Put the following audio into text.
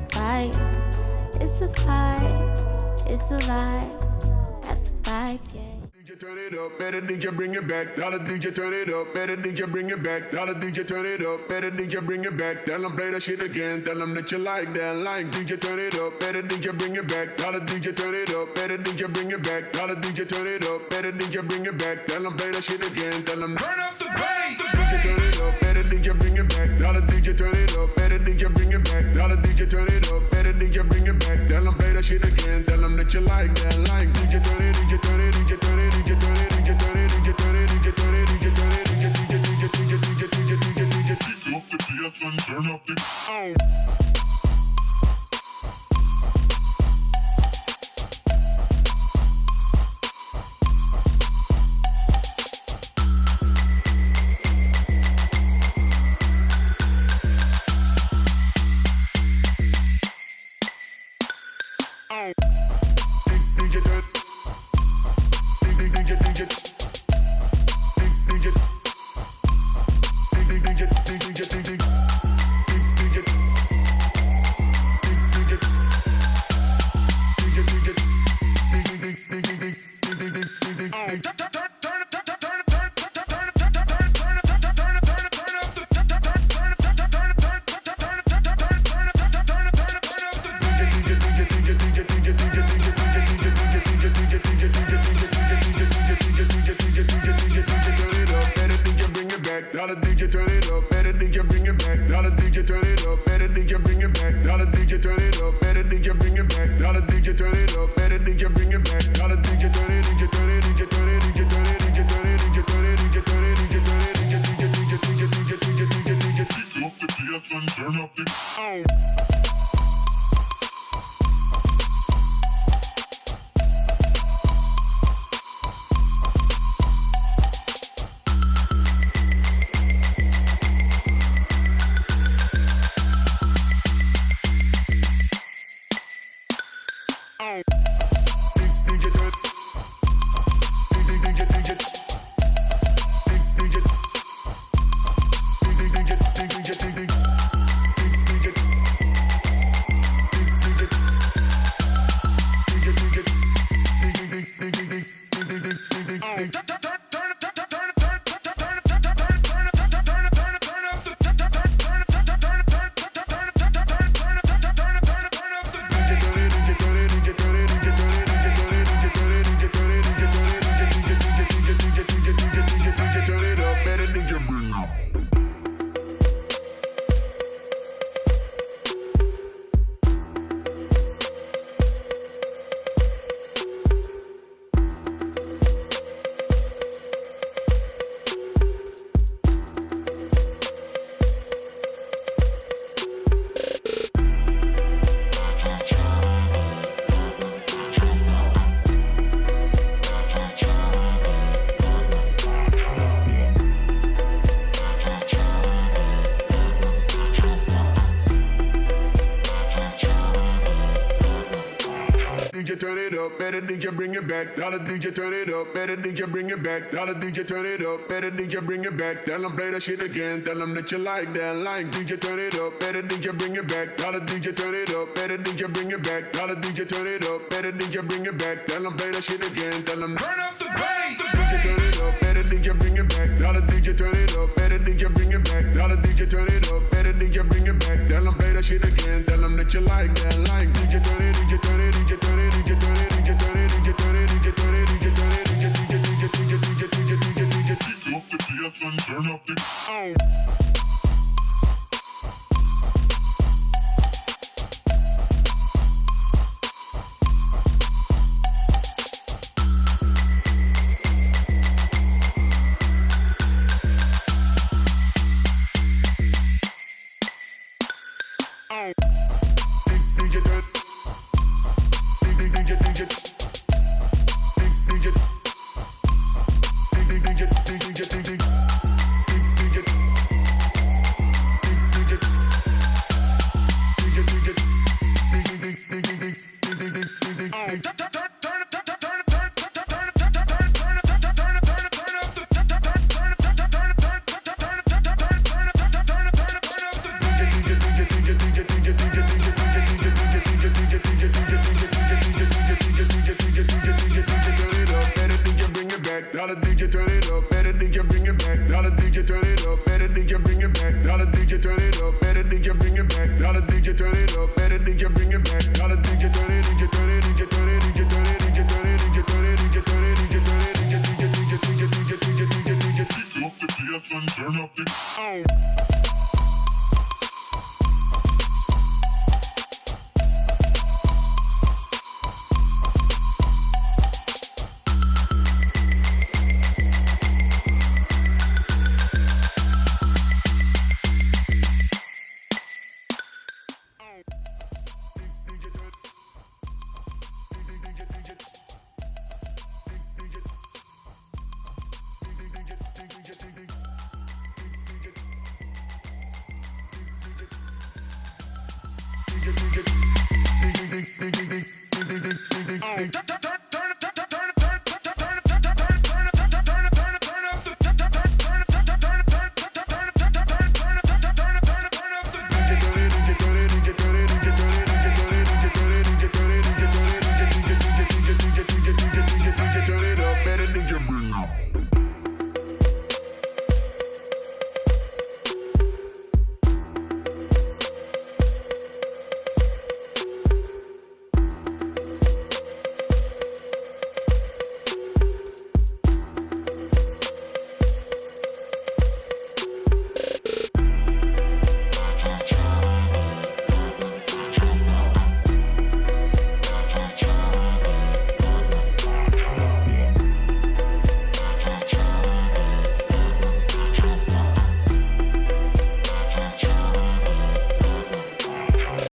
vibe. It's a vibe. It's a vibe. That's a vibe, yeah. DJ turn it up, better DJ bring it back. Tell the DJ turn it up, better DJ bring it back. Tell the DJ turn it up, better DJ bring it back. Tell them play that shit again, tell them that you like that line. DJ turn it up, better DJ bring it back. Tell the DJ turn it up, better DJ bring it back. Tell the DJ turn it up, better DJ bring it back. Tell them play that shit again, tell them turn up the bass. DJ turn it up, better DJ bring it back. Tell the DJ turn it up, better DJ bring it back. Tell the DJ turn it up, better DJ bring it back. Tell them play that shit again, tell them that you like that line. DJ turn it, DJ turn it, DJ turn it. And turn up the better DJ bring it back. Tell the DJ turn it up, better DJ bring it back. Tell the DJ turn it up, better DJ bring it back. Tell them play that shit again, tell them that you like that line. DJ turn it up, better DJ bring it back. Tell the DJ turn it up, better DJ bring it back. Tell the DJ turn it up, better DJ bring it back. Tell them play that shit again, tell them turn up the bass. DJ turn it up, better DJ bring it back. Tell the DJ turn it up, better DJ bring it back. Tell the DJ turn it up, better DJ bring it back. Tell them play that shit again, tell them that you like that line. DJ turn it, DJ turn it, DJ turn it, DJ turn it, DJ turn it, DJ turn it, DJ turn it, DJ turn it, DJ DJ DJ DJ DJ DJ DJ DJ up the bass and turn up the DJ turn